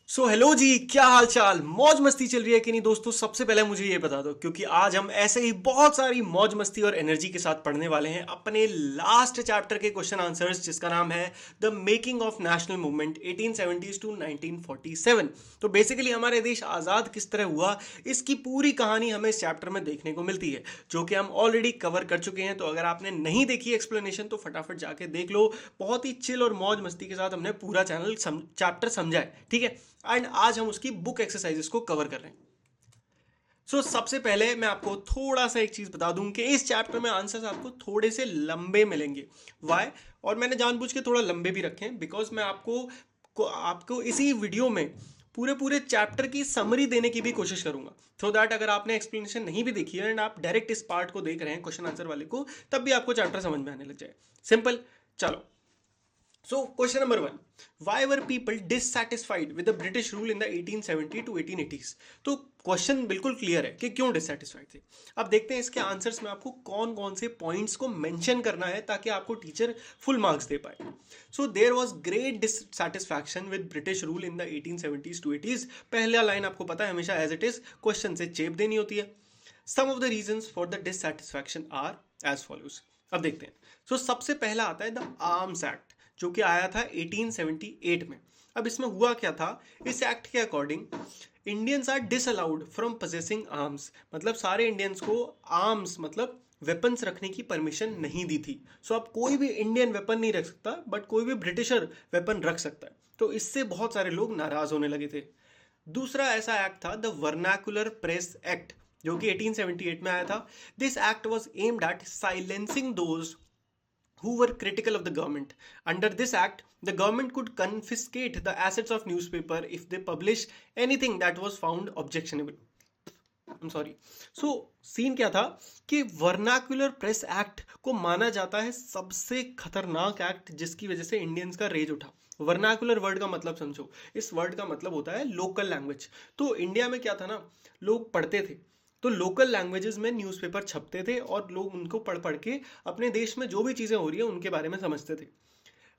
So hello जी, क्या हाल चाल। मौज मस्ती चल रही है कि नहीं दोस्तों? सबसे पहले मुझे ये बता दो, क्योंकि आज हम ऐसे ही बहुत सारी मौज मस्ती और एनर्जी के साथ पढ़ने वाले हैं अपने लास्ट चैप्टर के क्वेश्चन आंसर्स, जिसका नाम है the making of national movement 1870s to 1947। तो बेसिकली हमारे देश आज़ाद किस तरह हुआ, इसकी पूरी कहानी हमें इस चैप्टर में देखने को मिलती है, जो कि हम ऑलरेडी कवर कर चुके हैं। तो अगर आपने नहीं देखी एक्सप्लेनेशन तो फटाफट जाके देख लो। बहुत ही चिल और मौज मस्ती के साथ हमने पूरा चैप्टर समझा है, ठीक है। एंड आज हम उसकी बुक एक्सरसाइजेस को कवर कर रहे हैं। सबसे पहले मैं आपको थोड़ा सा एक चीज बता दूं कि इस चैप्टर में आंसर्स आपको थोड़े से लंबे मिलेंगे। वाई? और मैंने जानबूझ के थोड़ा लंबे भी रखे हैं, बिकॉज मैं आपको इसी वीडियो में पूरे पूरे चैप्टर की समरी देने की भी कोशिश करूंगा, सो दैट अगर आपने एक्सप्लेनेशन नहीं भी देखी है एंड आप डायरेक्ट इस पार्ट को देख रहे हैं क्वेश्चन आंसर वाले को, तब भी आपको चैप्टर समझ में आने लग जाए। सिंपल। चलो, so, question number one. Why were people dissatisfied with the British rule in the 1870 to 1880s? तो क्वेश्चन बिल्कुल क्लियर है कि क्यों डिससेटिस्फाइड थे। अब देखते हैं इसके आंसर्स में आपको कौन कौन से पॉइंट्स को मेंशन करना है ताकि आपको टीचर फुल मार्क्स दे पाए। So there was great dissatisfaction with British rule in the 1870s to 80s। पहला लाइन आपको पता है हमेशा एज इट इज क्वेश्चन से चेप देनी होती है। Some of the reasons for the dissatisfaction are as follows. अब देखते हैं। सबसे पहला आता है द आर्म्स एक्ट, जो कि आया था 1878 में। अब इसमें हुआ क्या था? इस एक्ट के according Indians are disallowed from possessing arms, मतलब सारे इंडियंस को आर्म्स मतलब वेपन्स रखने की परमिशन नहीं दी थी। अब कोई भी इंडियन वेपन नहीं रख सकता, बट कोई भी ब्रिटिशर वेपन रख सकता है। तो इससे बहुत सारे लोग नाराज होने लगे थे। दूसरा ऐसा एक्ट था द वर्नाकुलर प्रेस एक्ट, जो कि 1878 में आया था। This act was aimed at silencing those who were critical of the government. Under this act, the government could confiscate the assets of newspaper if they published anything that was found objectionable. I'm sorry. Scene क्या था कि vernacular press act को माना जाता है सबसे खतरनाक act, जिसकी वजह से इंडियंस का रेज उठा। वर्नाकुलर वर्ड का मतलब समझो। इस वर्ड का मतलब होता है लोकल लैंग्वेज। तो इंडिया में क्या था ना, लोग पढ़ते थे, तो लोकल लैंग्वेजेस में न्यूज़पेपर छपते थे और लोग उनको पढ़ पढ़ के अपने देश में जो भी चीज़ें हो रही है उनके बारे में समझते थे।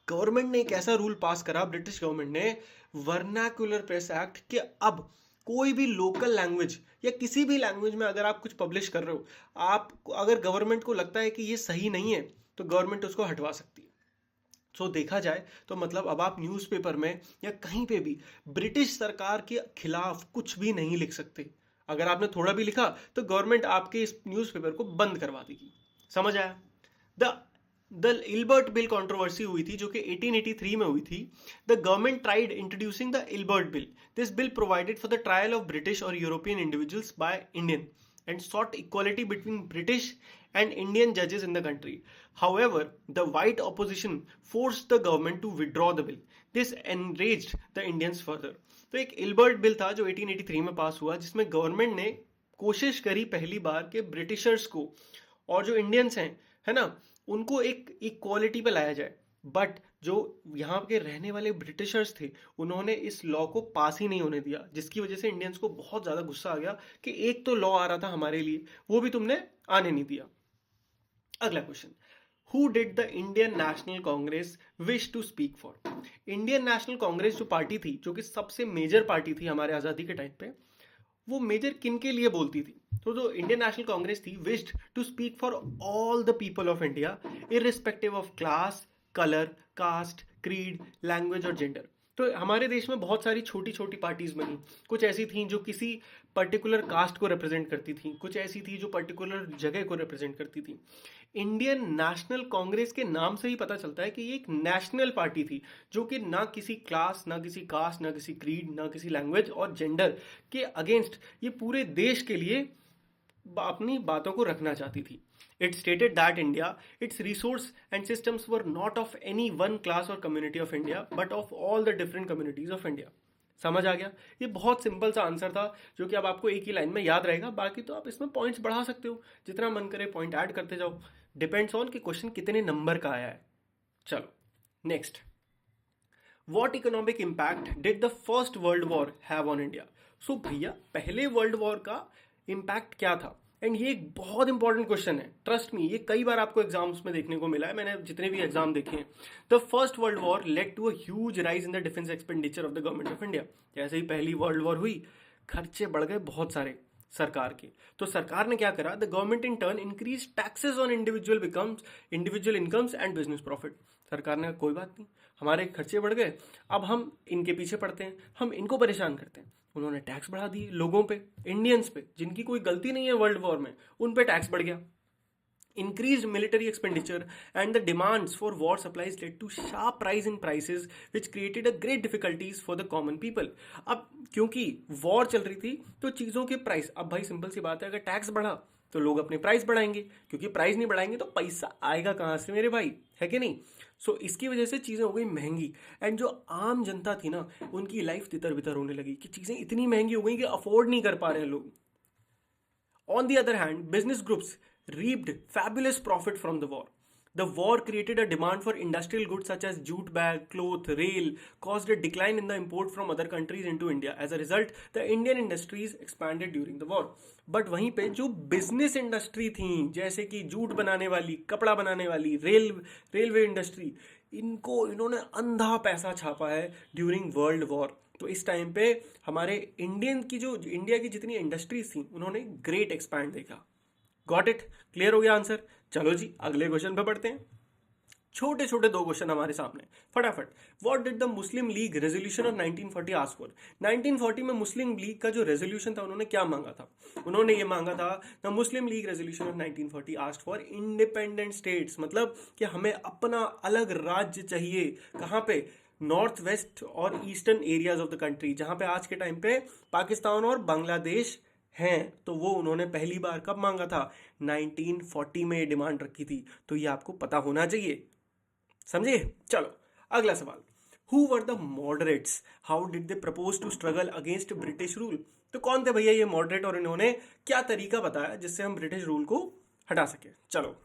गवर्नमेंट ने एक ऐसा रूल पास करा, ब्रिटिश गवर्नमेंट ने, वर्नाकुलर प्रेस एक्ट, कि अब कोई भी लोकल लैंग्वेज या किसी भी लैंग्वेज में अगर आप कुछ पब्लिश कर रहे हो, आप अगर गवर्नमेंट को लगता है कि ये सही नहीं है तो गवर्नमेंट उसको हटवा सकती है। देखा जाए तो मतलब अब आप न्यूज़पेपर में या कहीं पे भी ब्रिटिश सरकार के खिलाफ कुछ भी नहीं लिख सकते। अगर आपने थोड़ा भी लिखा तो गवर्नमेंट आपके इस न्यूज़पेपर को बंद करवा देगी। समझ आया? The the Ilbert bill controversy हुई थी, जो कि 1883 में हुई थी। The government tried introducing the Ilbert bill. This bill provided for the trial of British और European individuals by Indian and sought equality between British and Indian judges in the country. However, the white opposition forced the government to withdraw the bill. This enraged the Indians further. तो एक Ilbert bill था जो 1883 में पास हुआ, जिसमें government ने कोशिश करी पहली बार के ब्रिटिशर्स को और जो इंडियंस हैं, है ना, उनको एक इक्वालिटी पे लाया जाए। बट जो यहाँ के रहने वाले ब्रिटिशर्स थे, उन्होंने इस लॉ को पास ही नहीं होने दिया, जिसकी वजह से इंडियंस को बहुत ज़्यादा गुस्सा आ गया कि एक तो लॉ आ रहा था हमारे लिए, वो भी तुमने आने नहीं दिया। अगला question, who did the Indian National Congress wish to speak for? Indian National Congress जो पार्टी थी, जो कि सबसे मेजर पार्टी थी हमारे आज़ादी के टाइम पे, वो मेजर किन के लिए बोलती थी? तो जो इंडियन नेशनल कांग्रेस थी wished to speak for all the people of India, irrespective of class, colour, caste, creed, language और जेंडर। तो हमारे देश में बहुत सारी छोटी छोटी पार्टीज बनी। कुछ ऐसी थी जो किसी पर्टिकुलर कास्ट को रिप्रेजेंट करती थी, कुछ ऐसी थी जो पर्टिकुलर जगह को रिप्रेजेंट करती थी। इंडियन नेशनल कांग्रेस के नाम से ही पता चलता है कि ये एक नेशनल पार्टी थी, जो कि ना किसी क्लास, ना किसी कास्ट, ना किसी क्रीड, ना किसी लैंग्वेज और जेंडर के अगेंस्ट ये पूरे देश के लिए अपनी बातों को रखना चाहती थी। It stated that India, its resource and systems were not of any one class or community of India, but of all the different communities of India. समझ आ गया? ये बहुत सिंपल सा आंसर था, जो कि अब आपको एक ही लाइन में याद रहेगा। बाकी तो आप इसमें पॉइंट्स बढ़ा सकते हो, जितना मन करे पॉइंट ऐड करते जाओ। डिपेंड्स ऑन कि क्वेश्चन कितने नंबर का आया है। चलो next, what economic impact did the first world war have on India? भैया, पहले वर्ल्ड वॉर का इम्पैक्ट क्या था? एंड ये एक बहुत इंपॉर्टेंट क्वेश्चन है, ट्रस्ट मी, ये कई बार आपको एग्जाम्स में देखने को मिला है, मैंने जितने भी एग्जाम देखे हैं। The first world war led to a huge rise in the defence expenditure of the government of India. जैसे ही पहली वर्ल्ड वॉर हुई, खर्चे बढ़ गए बहुत सारे सरकार के। तो सरकार ने क्या करा, the government in turn increase taxes on individual incomes and business profit. सरकार ने कहा कोई बात नहीं, हमारे खर्चे बढ़ गए, अब हम इनके पीछे पड़ते हैं, हम इनको परेशान करते हैं। उन्होंने टैक्स बढ़ा दिए लोगों पे, इंडियंस पे, जिनकी कोई गलती नहीं है वर्ल्ड वॉर में, उन पे टैक्स बढ़ गया। Increased military expenditure and the demands for war supplies led to sharp rise in prices which created a great difficulties for the common people। अब क्योंकि वॉर चल रही थी तो चीज़ों के प्राइस, अब भाई सिंपल सी बात है, अगर टैक्स बढ़ा तो लोग अपने प्राइस बढ़ाएंगे, क्योंकि प्राइस नहीं बढ़ाएंगे तो पैसा आएगा कहाँ से मेरे भाई, है कि नहीं। सो इसकी वजह से चीज़ें हो गई महंगी, एंड जो आम जनता थी ना, उनकी लाइफ तितर बितर होने लगी कि चीज़ें इतनी महंगी हो गई कि अफोर्ड नहीं कर पा रहे हैं लोग। On the other hand, business groups reaped fabulous profit from the war. The war created a demand for industrial goods such as jute bag, cloth, rail, caused a decline in the import from other countries into India. As a result, the Indian industries expanded during the war. But वहीं पे जो business industry थी, जैसे कि jute बनाने वाली, कपड़ा बनाने वाली, रेलवे इंडस्ट्री, इन्होंने अंधा पैसा छापा है ड्यूरिंग वर्ल्ड वॉर। तो इस टाइम पे हमारे इंडिया की जितनी इंडस्ट्रीज थी, उन्होंने ग्रेट एक्सपैंड देखा। गॉट इट, क्लियर हो गया आंसर। चलो जी अगले क्वेश्चन पे पढ़ते हैं। छोटे छोटे दो क्वेश्चन हमारे सामने, फटाफट। What did the Muslim league resolution of 1940 ask for. 1940 में मुस्लिम लीग का जो रेजोल्यूशन था, उन्होंने क्या मांगा था? उन्होंने ये मांगा था, the Muslim league resolution of 1940 ask for independent states, मतलब कि हमें अपना अलग राज्य चाहिए। कहाँ पे? नॉर्थ वेस्ट और eastern areas of the country, जहां पे आज के टाइम पे पाकिस्तान और बांग्लादेश हैं। तो वो उन्होंने पहली बार कब मांगा था? 1940 में डिमांड रखी थी। तो ये आपको पता होना चाहिए, समझे। चलो अगला सवाल। Who were the moderates, how did they propose to struggle against British rule. तो कौन थे भैया ये मॉडरेट, और इन्होंने क्या तरीका बताया जिससे हम ब्रिटिश रूल को हटा सके। चलो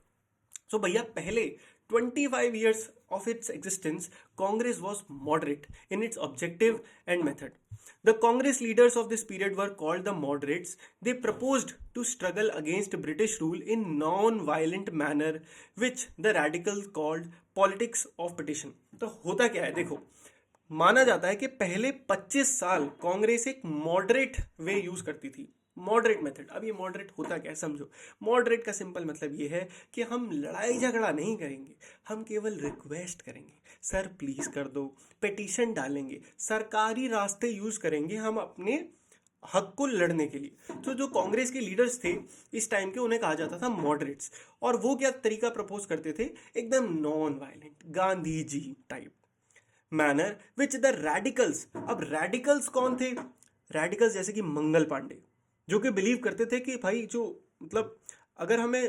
सो भैया, पहले 25 years of its existence, Congress was moderate in its objective and method. The Congress leaders of this period were called the moderates. They proposed to struggle against British rule in non-violent manner, which the radicals called politics of petition. तो होता क्या है, देखो, माना जाता है कि पहले 25 साल कांग्रेस एक मॉडरेट वे यूज करती थी, मॉडरेट मेथड। अब ये मॉडरेट होता क्या है समझो। मॉडरेट का सिंपल मतलब ये है कि हम लड़ाई झगड़ा नहीं करेंगे, हम केवल रिक्वेस्ट करेंगे, सर प्लीज कर दो, पिटीशन डालेंगे, सरकारी रास्ते यूज करेंगे हम अपने हक को लड़ने के लिए। तो जो कांग्रेस के लीडर्स थे इस टाइम के, उन्हें कहा जाता था मॉडरेट्स। और वो क्या तरीका प्रपोज करते थे? एकदम non violent, Gandhi ji type manner, which the radicals. अब रेडिकल्स कौन थे? रेडिकल्स जैसे कि मंगल पांडे, जो कि बिलीव करते थे कि भाई जो मतलब अगर हमें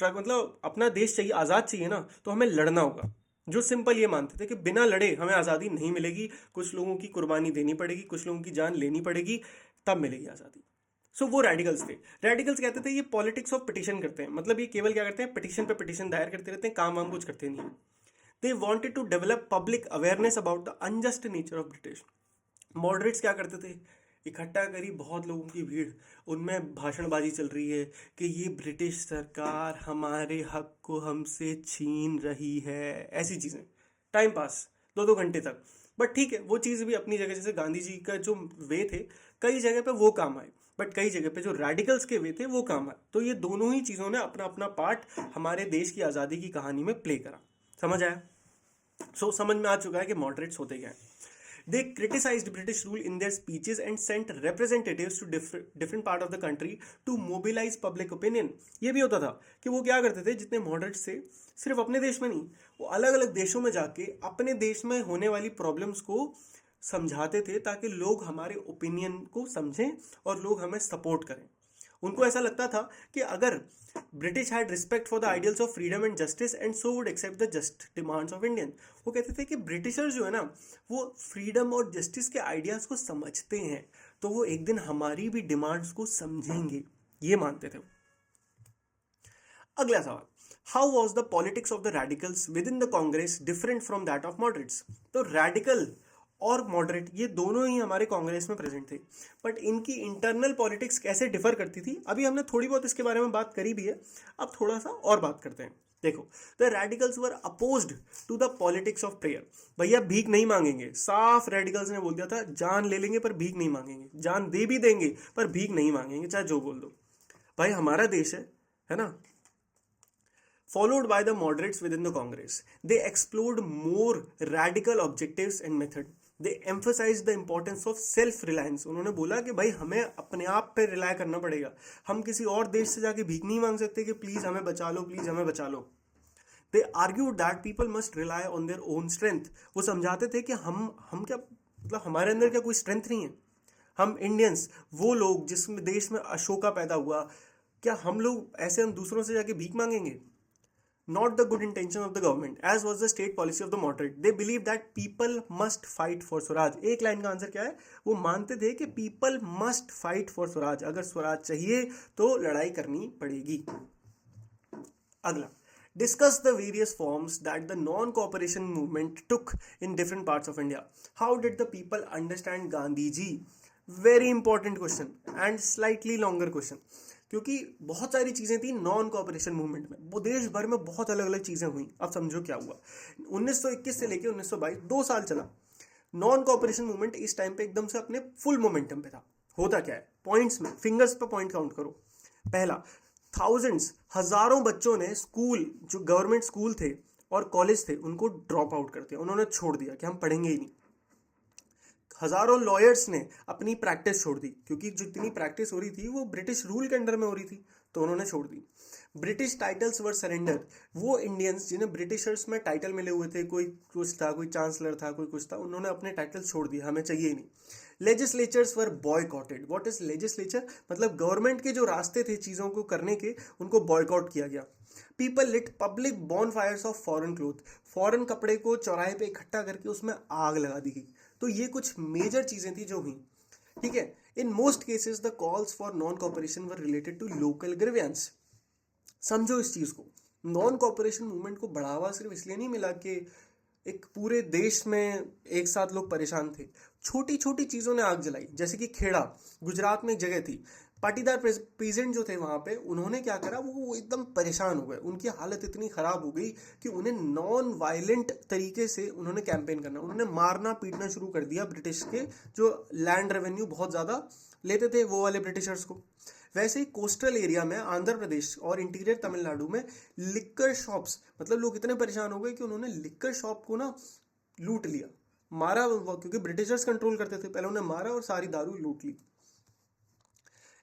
मतलब अपना देश चाहिए, आज़ाद चाहिए ना, तो हमें लड़ना होगा। जो सिंपल ये मानते थे कि बिना लड़े हमें आज़ादी नहीं मिलेगी, कुछ लोगों की कुर्बानी देनी पड़ेगी, कुछ लोगों की जान लेनी पड़ेगी, तब मिलेगी आज़ादी। सो वो रेडिकल्स थे। रेडिकल्स कहते थे ये पॉलिटिक्स ऑफ पिटिशन करते हैं, मतलब ये केवल क्या करते हैं, पिटिशन पे पिटिशन दायर करते रहते हैं, काम वाम कुछ करते नहीं। They wanted to develop public awareness about the unjust nature of British. Moderates क्या करते थे? इकट्ठा करी बहुत लोगों की भीड़, उनमें भाषणबाजी चल रही है कि ये ब्रिटिश सरकार हमारे हक को हमसे छीन रही है, ऐसी चीज़ें, टाइम पास 2-2 घंटे तक। बट ठीक है, वो चीज़ भी अपनी जगह, जैसे गांधी जी का जो वे थे, कई जगह पे वो काम आए, बट कई जगह पे जो रेडिकल्स के वे थे वो काम आए। तो ये दोनों ही चीज़ों ने अपना अपना पार्ट हमारे देश की आज़ादी की कहानी में प्ले करा। समझ आया? समझ में आ चुका है कि मॉडरेट्स होते क्या है। They criticized British rule in their speeches and sent representatives to different part of the country to mobilize public opinion. ये भी होता था कि वो क्या करते थे, जितने मॉडरेट्स थे, सिर्फ अपने देश में नहीं, वो अलग अलग देशों में जाके अपने देश में होने वाली प्रॉब्लम्स को समझाते थे, ताकि लोग हमारे ओपिनियन को समझें और लोग हमें सपोर्ट करें। उनको ऐसा लगता था कि अगर British had respect for the ideals of freedom and justice and so would accept the just demands of Indian. वो कहते थे कि ब्रिटिशर्स जो है ना, वो फ्रीडम और जस्टिस के आइडियाज को समझते हैं, तो वो एक दिन हमारी भी डिमांड्स को समझेंगे, ये मानते थे। अगला सवाल, how was the politics of the radicals with in the Congress different from that of moderates. तो रेडिकल और मॉडरेट, ये दोनों ही हमारे कांग्रेस में प्रेजेंट थे। बट इनकी इंटरनल पॉलिटिक्स कैसे डिफर करती थी, अभी हमने थोड़ी बहुत इसके बारे में बात करी भी है, अब थोड़ा सा और बात करते हैं। देखो, the radicals were opposed to the politics of prayer. भैया भीख नहीं मांगेंगे, साफ रेडिकल्स ने बोल दिया था, जान ले लेंगे पर भीख नहीं मांगेंगे, जान दे भी देंगे पर भीख नहीं मांगेंगे, चाहे जो बोल दो। भाई हमारा देश है ना। Followed by the moderates within the Congress, they explored more radical objectives and method. They emphasized the importance of self-reliance. उन्होंने बोला कि भाई हमें अपने आप पे रिलाय करना पड़ेगा, हम किसी और देश से जाके भीख नहीं मांग सकते कि प्लीज हमें बचा लो, प्लीज हमें बचा लो। They argued that people must rely on their own strength. वो समझाते थे कि हम क्या, मतलब हमारे अंदर क्या कोई स्ट्रेंथ नहीं है। हम इंडियंस, वो लोग जिसमें देश में अशोका पैदा हुआ, क्या हम लोग ऐसे हम दूसरों से जाके भीख मांगेंगे? Not the good intention of the government, as was the state policy of the moderate. They believe that people must fight for Swaraj. एक लाइन का आंसर क्या है, वो मानते थे कि people must fight for Swaraj, अगर स्वराज चाहिए तो लड़ाई करनी पड़ेगी। अगला, discuss the various forms that the non-cooperation movement took in different parts of India. How did the people understand Gandhi ji? Very important question and slightly longer question, क्योंकि बहुत सारी चीज़ें थी नॉन कोऑपरेशन मूवमेंट में, वो देश भर में बहुत अलग अलग चीज़ें हुई। अब समझो क्या हुआ। 1921 से लेके 1922 2 साल चला नॉन कोऑपरेशन मूवमेंट। इस टाइम पे एकदम से अपने फुल मोमेंटम पे था। होता क्या है, पॉइंट्स में, फिंगर्स पे पॉइंट काउंट करो। पहला, थाउजेंड्स, हजारों बच्चों ने स्कूल, जो गवर्नमेंट स्कूल थे और कॉलेज थे, उनको ड्रॉप आउट कर दिया, उन्होंने छोड़ दिया कि हम पढ़ेंगे ही नहीं। हजारों लॉयर्स ने अपनी प्रैक्टिस छोड़ दी, क्योंकि जितनी प्रैक्टिस हो रही थी वो ब्रिटिश रूल के अंडर में हो रही थी, तो उन्होंने छोड़ दी। British titles were surrender. वो इंडियंस जिन्हें ब्रिटिशर्स में टाइटल मिले हुए थे, कोई कुछ था, कोई चांसलर था, कोई कुछ था, उन्होंने अपने टाइटल छोड़ दिए, हमें चाहिए ही नहीं। Legislatures were boycotted. What is legislature, मतलब गवर्नमेंट के जो रास्ते थे चीज़ों को करने के, उनको बॉयकॉट किया गया। People lit public bonfires of foreign cloth. Foreign कपड़े को चौराहे पे इकट्ठा करके उसमें आग लगा दी गई। तो ये कुछ मेजर चीजें थी जो हुई। ठीक है, in most cases the calls for non cooperation were related to local grievance. समझो इस चीज को, नॉन कॉपरेशन मूवमेंट को बढ़ावा सिर्फ इसलिए नहीं मिला कि एक पूरे देश में एक साथ लोग परेशान थे, छोटी छोटी चीजों ने आग जलाई। जैसे कि खेड़ा, गुजरात में एक जगह थी, पाटीदार पीजेंट जो थे वहां पे, उन्होंने क्या करा, वो एकदम परेशान हो गए, उनकी हालत इतनी खराब हो गई कि उन्हें नॉन वायलेंट तरीके से उन्होंने कैंपेन करना, उन्होंने मारना पीटना शुरू कर दिया ब्रिटिश के जो लैंड रेवेन्यू बहुत ज़्यादा लेते थे वो वाले ब्रिटिशर्स को। वैसे ही कोस्टल एरिया में आंध्र प्रदेश और इंटीरियर तमिलनाडु में लिक्कर शॉप्स, मतलब लोग इतने परेशान हो गए कि उन्होंने लिक्कर शॉप को ना लूट लिया, मारा, क्योंकि ब्रिटिशर्स कंट्रोल करते थे, पहले उन्हें मारा और सारी दारू लूट ली।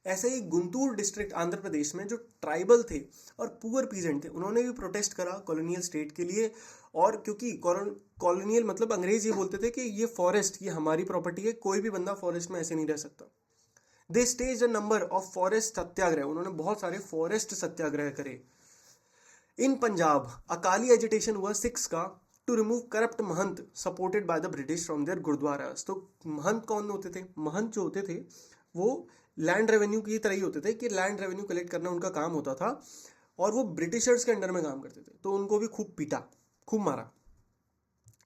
ऐसे ही गुंटूर डिस्ट्रिक्ट आंध्र प्रदेश में जो ट्राइबल थे और पुअर पीजेंट थे, उन्होंने भी प्रोटेस्ट करा कॉलोनियल स्टेट के लिए। और क्योंकि कॉलोनियल मतलब अंग्रेज ये बोलते थे कि ये फॉरेस्ट, ये हमारी प्रॉपर्टी है, कोई भी बंदा फॉरेस्ट में ऐसे नहीं रह सकता। They stage a number of forest satyagraha. उन्होंने बहुत सारे फॉरेस्ट सत्याग्रह करे। इन पंजाब अकाली एजिटेशन हुआ 6 का to remove corrupt mahant supported by the British from their gurdwaras. तो महंत कौन होते थे, महंत जो होते थे वो लैंड रेवेन्यू की तरह ही होते थे कि लैंड रेवेन्यू कलेक्ट करना उनका काम होता था, और वो ब्रिटिशर्स के अंडर में काम करते थे, तो उनको भी खूब पीटा, खूब मारा।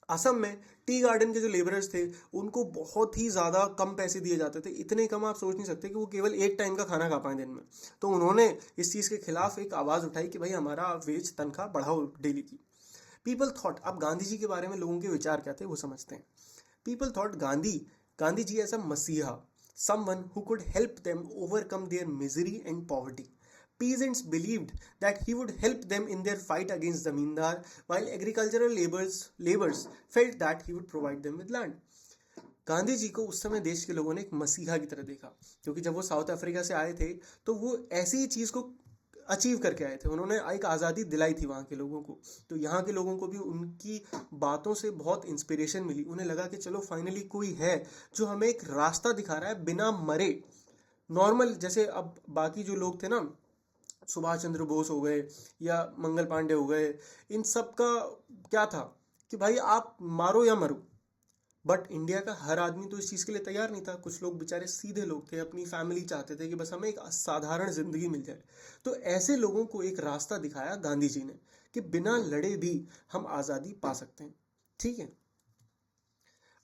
असम में टी गार्डन के जो लेबरर्स थे उनको बहुत ही ज़्यादा कम पैसे दिए जाते थे, इतने कम आप सोच नहीं सकते कि वो केवल एक टाइम का खाना खा पाए दिन में। तो उन्होंने इस चीज़ के खिलाफ एक आवाज़ उठाई कि भाई हमारा वेज, तनख्वाह बढ़ाओ डेली की। पीपल थॉट, अब गांधी जी के बारे में लोगों के विचार क्या थे वो समझते हैं। People thought Gandhi ji as a मसीहा, someone who could help them overcome their misery and poverty. Peasants believed that he would help them in their fight against zamindar, while agricultural laborers felt that he would provide them with land. Gandhi ji को उस समय देश के लोगों ने एक मसीहा की तरह देखा, क्योंकि जब वो साउथ अफ्रीका से आए थे तो वो ऐसी ही चीज़ को अचीव करके आए थे, उन्होंने एक आज़ादी दिलाई थी वहाँ के लोगों को। तो यहाँ के लोगों को भी उनकी बातों से बहुत इंस्पिरेशन मिली, उन्हें लगा कि चलो फाइनली कोई है जो हमें एक रास्ता दिखा रहा है बिना मरे। नॉर्मल जैसे अब बाकी जो लोग थे ना, सुभाष चंद्र बोस हो गए या मंगल पांडे हो गए, इन सब का क्या था कि भाई आप मारो या मरो। बट इंडिया का हर आदमी तो इस चीज़ के लिए तैयार नहीं था। कुछ लोग बेचारे सीधे लोग थे, अपनी फैमिली चाहते थे कि बस हमें एक साधारण जिंदगी मिल जाए। तो ऐसे लोगों को एक रास्ता दिखाया गांधी जी ने कि बिना लड़े भी हम आज़ादी पा सकते हैं। ठीक है,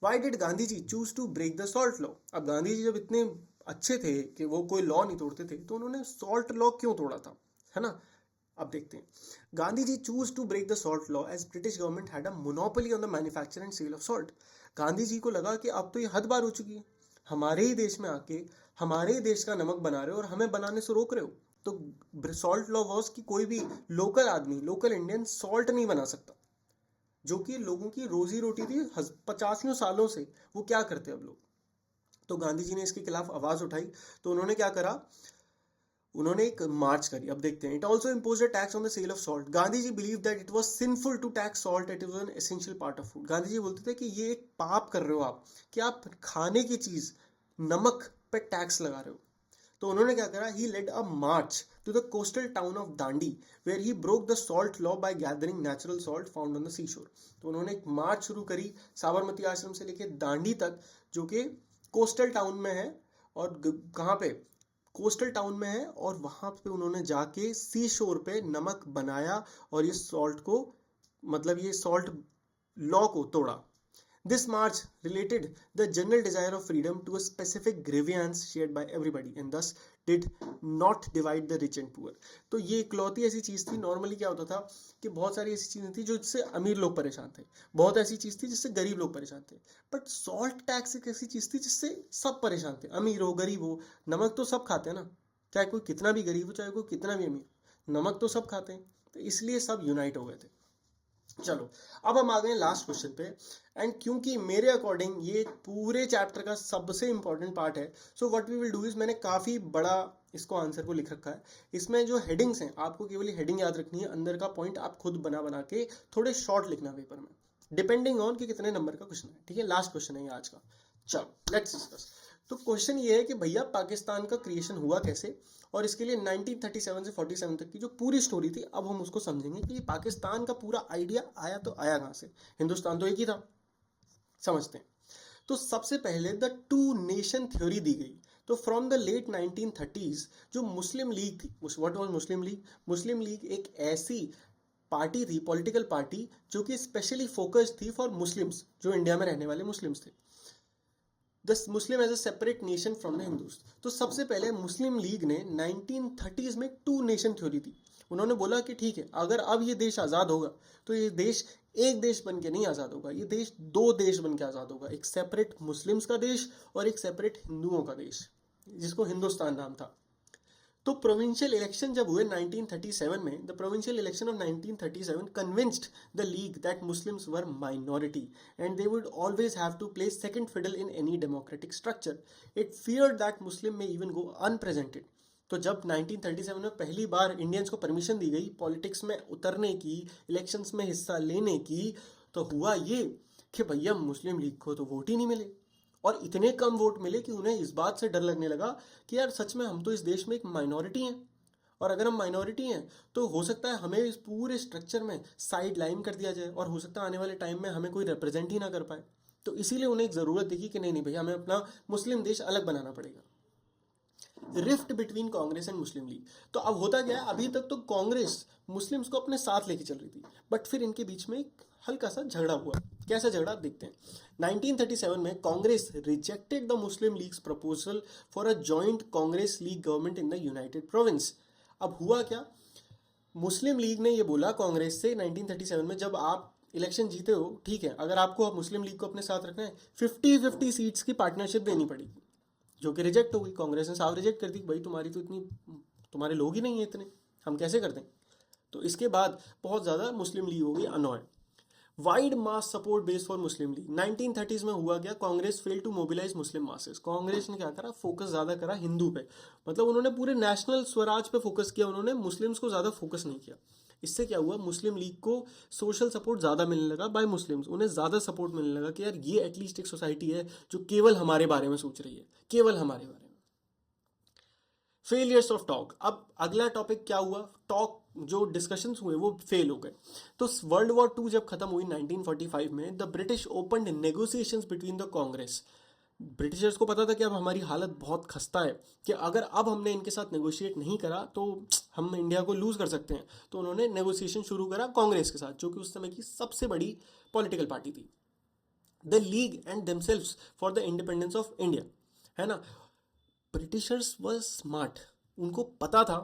why did Gandhi ji choose to break the salt law? अब गांधी जी जब इतने अच्छे थे कि वो कोई लॉ नहीं तोड़ते थे, तो उन्होंने सॉल्ट लॉ क्यों तोड़ा था, है ना? अब देखते हैं। Gandhi ji choose to break the salt law as British government had a monopoly on the manufacture and sale of salt. Gandhi ji को लगा कि अब तो ये हद पार हो चुकी है, हमारे ही देश में आके हमारे ही देश का नमक बना रहे हो और हमें बनाने से रोक रहे हो। तो सॉल्ट लॉ वॉज कि कोई भी लोकल आदमी, लोकल इंडियन सॉल्ट नहीं बना सकता, जो कि लोगों की रोजी रोटी थी 85 सालों से। वो क्या करते अब लोग? तो गांधी जी ने इसके खिलाफ आवाज उठाई। तो उन्होंने क्या करा? उन्होंने एक मार्च करी। अब देखते हैं। It also impose a tax on the sale of salt. Gandhi ji believe that it was sinful to tax salt, it is an essential part of food. Gandhi ji बोलते थे कि ये एक पाप कर रहे हो आप, कि आप खाने की चीज नमक पे टैक्स लगा रहे हो। तो उन्होंने क्या करा? He led a march to the coastal town of Dandi where he broke the salt law by gathering natural salt found on the sea shore. तो उन्होंने एक मार्च शुरू करी साबरमती आश्रम से लेकर दांडी तक, जो कि कोस्टल टाउन में है। और कहाँ पे? कोस्टल टाउन में है। और वहां पे उन्होंने जाके सी शोर पे नमक बनाया और ये सॉल्ट को, मतलब ये सॉल्ट लॉ को तोड़ा। This march related the general desire of freedom to a specific grievance shared by everybody and thus did not divide the rich and poor. तो ये इकलौती ऐसी चीज थी। नॉर्मली क्या होता था कि बहुत सारी ऐसी चीजें थी जो जिससे अमीर लोग परेशान थे, बहुत ऐसी चीज थी जिससे गरीब लोग परेशान थे। बट सॉल्ट टैक्स एक ऐसी चीज थी जिससे सब परेशान थे, अमीर हो गरीब हो। नमक तो सब खाते हैं ना, चाहे कोई कितना भी गरीब हो चाहे कोई कितना भी अमीर, नमक तो सब खाते हैं। तो इसलिए सब यूनाइट हो गए थे। चलो अब हम आ गए लास्ट क्वेश्चन पे। एंड क्योंकि मेरे अकॉर्डिंग ये पूरे चैप्टर का सबसे इंपॉर्टेंट पार्ट है, so what we will do is, मैंने काफी बड़ा इसको आंसर को लिख रखा है। इसमें जो हेडिंग्स हैं आपको केवल हेडिंग याद रखनी है, अंदर का पॉइंट आप खुद बना बना के थोड़े शॉर्ट लिखना पेपर में, डिपेंडिंग ऑन कि कितने नंबर का क्वेश्चन है। ठीक है, लास्ट क्वेश्चन है ये आज का। चलो लेट्स डिस्कस। तो क्वेश्चन ये है कि भैया पाकिस्तान का क्रिएशन हुआ कैसे, और इसके लिए 1937 से 47 तक की जो पूरी स्टोरी थी अब हम उसको समझेंगे कि पाकिस्तान का पूरा आइडिया आया तो आया कहां से। हिंदुस्तान तो एक ही था, समझते हैं। तो सबसे पहले द टू नेशन थ्योरी दी गई। तो फ्रॉम द लेट 1930s जो मुस्लिम लीग थी, what was Muslim League? Muslim League एक ऐसी पार्टी थी, पॉलिटिकल पार्टी, जो कि स्पेशली फोकस थी फॉर मुस्लिम्स, जो इंडिया में रहने वाले मुस्लिम्स थे। The Muslim as a separate nation from the Hindus. तो सबसे पहले मुस्लिम लीग ने 1930s में टू नेशन थ्योरी दी। उन्होंने बोला कि ठीक है, अगर अब ये देश आज़ाद होगा तो ये देश एक देश बन के नहीं आज़ाद होगा, ये देश दो देश बन के आज़ाद होगा, एक सेपरेट मुस्लिम्स का देश और एक सेपरेट हिंदुओं का देश, जिसको हिंदुस्तान नाम था। तो प्रोविंशियल इलेक्शन जब हुए 1937 में, the provincial election of 1937 convinced the League that Muslims were minority and they would always have to play second fiddle in any democratic structure. It feared that Muslim may even go unrepresented. तो जब 1937 में पहली बार Indians को permission दी गई politics में उतरने की, elections में हिस्सा लेने की, तो हुआ ये कि भैया मुस्लिम लीग को तो वोट ही नहीं मिले, और इतने कम वोट मिले कि उन्हें इस बात से डर लगने लगा कि यार सच में हम तो इस देश में एक माइनॉरिटी हैं, और अगर हम माइनॉरिटी हैं तो हो सकता है हमें इस पूरे स्ट्रक्चर में साइड लाइन कर दिया जाए, और हो सकता है आने वाले टाइम में हमें कोई रिप्रेजेंट ही ना कर पाए। तो इसीलिए उन्हें एक ज़रूरत देखी कि नहीं नहीं भैया, हमें अपना मुस्लिम देश अलग बनाना पड़ेगा। Rift between Congress and Muslim league. तो अब होता क्या है, अभी तक तो कांग्रेस मुस्लिम्स को अपने साथ लेके चल रही थी, बट फिर इनके बीच में एक हल्का सा झगड़ा हुआ। कैसा झगड़ा देखते हैं। 1937 में Congress rejected the Muslim leagues proposal for a joint Congress league government in the United province. अब हुआ क्या, मुस्लिम लीग ने ये बोला कांग्रेस से 1937 में, जब आप इलेक्शन जीते हो, ठीक है, अगर आपको मुस्लिम लीग को अपने साथ रखना है 50-50 सीट्स की पार्टनरशिप देनी पड़ेगी, जो कि रिजेक्ट हो गई। कांग्रेस ने साफ रिजेक्ट कर दी, भाई तुम्हारी तो इतनी, तुम्हारे लोग ही नहीं है इतने, हम कैसे कर दें। तो इसके बाद बहुत ज़्यादा मुस्लिम लीग हो गई अनॉय। Wide mass support base for Muslim League. 1930s में हुआ क्या, Congress fail to mobilise Muslim masses. Congress ने क्या करा, फोकस ज़्यादा करा हिंदू पे, मतलब उन्होंने पूरे नेशनल स्वराज पे फोकस किया, उन्होंने मुस्लिम्स को ज़्यादा फोकस नहीं किया। इससे क्या हुआ, मुस्लिम लीग को सोशल सपोर्ट ज़्यादा मिलने लगा बाय मुस्लिम्स, उन्हें ज़्यादा सपोर्ट मिलने लगा कि यार ये एटलीस्ट एक सोसाइटी है जो केवल हमारे बारे में सोच रही है, केवल हमारे बारे में। Failures of talk. अब अगला टॉपिक क्या हुआ, टॉक जो डिस्कशंस हुए वो फेल हो गए। तो वर्ल्ड वॉर 2 जब खत्म हुई 1945 में, the British opened negotiations between the Congress. Britishers को पता था कि अब हमारी हालत बहुत खस्ता है, कि अगर अब हमने इनके साथ नेगोशिएट नहीं करा तो हम इंडिया को लूज कर सकते हैं। तो उन्होंने नेगोशिएशन शुरू करा कांग्रेस के साथ, जो कि उस समय की सबसे बड़ी पॉलिटिकल पार्टी थी। The league and themselves for the independence of India, है ना। ब्रिटिशर्स वर स्मार्ट, उनको पता था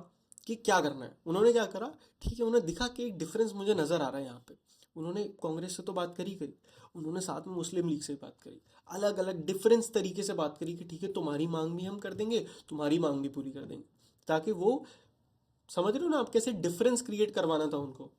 कि क्या करना है। उन्होंने क्या करा, ठीक है, उन्हें दिखा कि एक डिफरेंस मुझे नज़र आ रहा है यहाँ पे। उन्होंने कांग्रेस से तो बात करी करी, उन्होंने साथ में मुस्लिम लीग से बात करी, अलग अलग डिफरेंस तरीके से बात करी कि ठीक है तुम्हारी मांग भी हम कर देंगे, तुम्हारी मांग भी पूरी कर देंगे, ताकि वो, समझ रहे हो ना आप, कैसे डिफरेंस क्रिएट करवाना था उनको।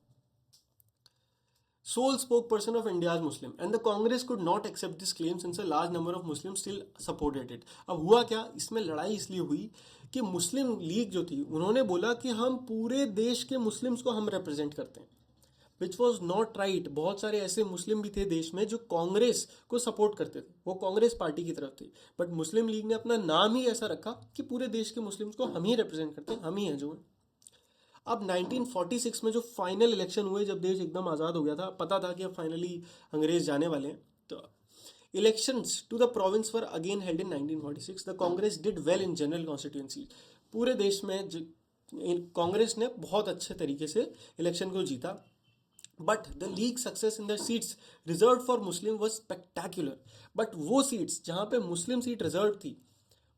Sole spokesperson of India's Muslim and the Congress could not accept this claim since a large number of Muslims still supported it. अब हुआ क्या, इसमें लड़ाई इसलिए हुई कि मुस्लिम लीग जो थी उन्होंने बोला कि हम पूरे देश के मुस्लिम्स को हम रिप्रेजेंट करते हैं, विच वॉज नॉट राइट। बहुत सारे ऐसे मुस्लिम भी थे देश में जो कांग्रेस को सपोर्ट करते थे, वो कांग्रेस पार्टी की तरफ थे, बट मुस्लिम लीग ने अपना नाम ही ऐसा रखा कि पूरे देश के मुस्लिम्स को हम ही रिप्रेजेंट करते हैं, हम ही हैं जो हैं। अब 1946 में जो फाइनल इलेक्शन हुए, जब देश एकदम आज़ाद हो गया था, पता था कि अब फाइनली अंग्रेज जाने वाले हैं, तो elections to the province were again held in 1946। The Congress did well in general constituency. पूरे देश में कांग्रेस ने बहुत अच्छे तरीके से इलेक्शन को जीता, but the league success in the seats reserved for Muslim was spectacular. But वो सीट्स जहाँ पे मुस्लिम सीट रिजर्व थी,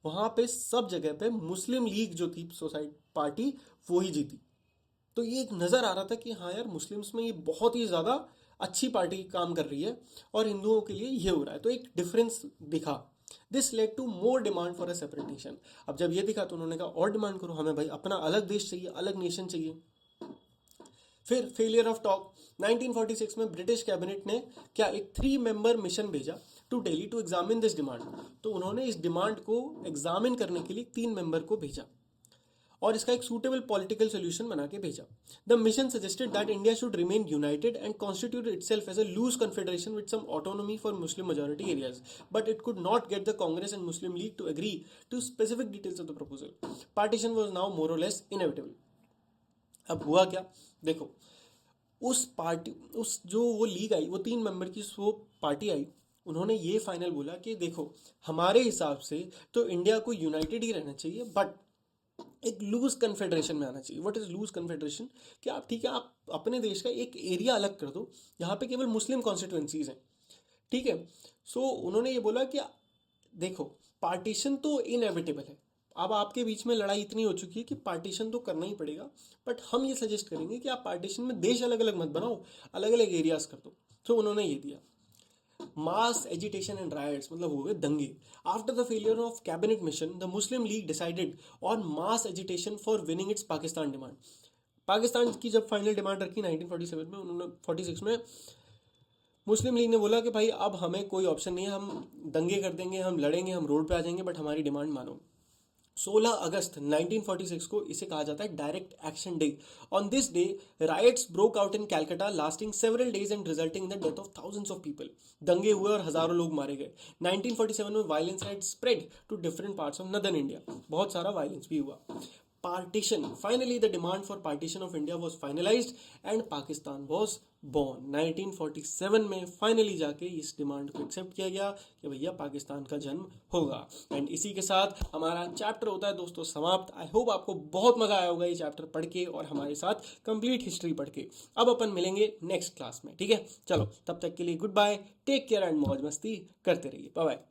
वहाँ पे सब जगह पे मुस्लिम लीग जो थी सोसाइटी पार्टी, वो ही जीती। तो ये एक नज़र आ रहा था कि हाँ यार, मुस्लिम्स में ये बहुत ही ज़्यादा अच्छी पार्टी काम कर रही है और हिंदुओं के लिए ये हो रहा है, तो एक डिफरेंस दिखा। This led to more demand for a separate nation. अब जब ये दिखा तो उन्होंने कहा और डिमांड करो, हमें भाई अपना अलग देश चाहिए, अलग नेशन चाहिए। फिर फेलियर ऑफ टॉक, 1946 में ब्रिटिश कैबिनेट ने क्या एक 3 मेंबर मिशन भेजा to Delhi to examine this demand. तो उन्होंने इस डिमांड को एग्जामिन करने के लिए 3 मेंबर को भेजा और इसका एक सूटेबल पॉलिटिकल सोल्यूशन बना के भेजा। The mission suggested that India should remain united and constitute itself as a loose confederation with some autonomy for Muslim majority areas, but it could not get the Congress and Muslim League to agree to specific details of the proposal. Partition was now more or less inevitable. अब हुआ क्या, देखो, उस जो वो league आई, वो 3 member की वो पार्टी आई, उन्होंने ये फाइनल बोला कि देखो, हमारे हिसाब से तो इंडिया को यूनाइटेड ही रहना चाहिए, बट एक लूज कन्फेडरेशन में आना चाहिए। व्हाट इज लूज कन्फेडरेशन, कि आप ठीक है, आप अपने देश का एक एरिया अलग कर दो यहाँ पे केवल मुस्लिम कॉन्स्टिट्यूएंसीज हैं, ठीक है। सो उन्होंने ये बोला कि देखो, पार्टीशन तो इनएविटेबल है, अब आपके बीच में लड़ाई इतनी हो चुकी है कि पार्टीशन तो करना ही पड़ेगा, बट हम ये सजेस्ट करेंगे कि आप पार्टीशन में देश अलग अलग मत बनाओ, अलग अलग एरियाज कर दो। तो उन्होंने ये दिया। मास एजिटेशन एंड राइट्स, मतलब हो गए दंगे। After the failure of cabinet mission, the Muslim league decided on mass agitation for winning it's Pakistan demand. Pakistan की जब फाइनल डिमांड रखी 1947 में, उन्होंने 46 में मुस्लिम लीग ने बोला कि भाई अब हमें कोई ऑप्शन नहीं है, हम दंगे कर देंगे, हम लड़ेंगे, हम रोड पे आ जाएंगे, बट हमारी डिमांड मानो। 16 अगस्त 1946 को इसे कहा जाता है direct action day. On this day riots broke out in Calcutta lasting several days and resulting in the death of thousands of people. दंगे हुए और हजारों लोग मारे गए। 1947 में violence had spread to different parts of northern India, बहुत सारा वायलेंस भी हुआ। Partition, finally the demand for partition of India was finalised and Pakistan was born. 1947 में फाइनली जाके इस डिमांड को एक्सेप्ट किया गया कि भैया पाकिस्तान का जन्म होगा। एंड इसी के साथ हमारा चैप्टर होता है दोस्तों समाप्त। आई होप आपको बहुत मजा आया होगा ये चैप्टर पढ़ के और हमारे साथ कंप्लीट हिस्ट्री पढ़ के। अब अपन मिलेंगे नेक्स्ट क्लास में, ठीक है। चलो तब तक के लिए goodbye, take care and मौज मस्ती करते रहिए, बाय बाय।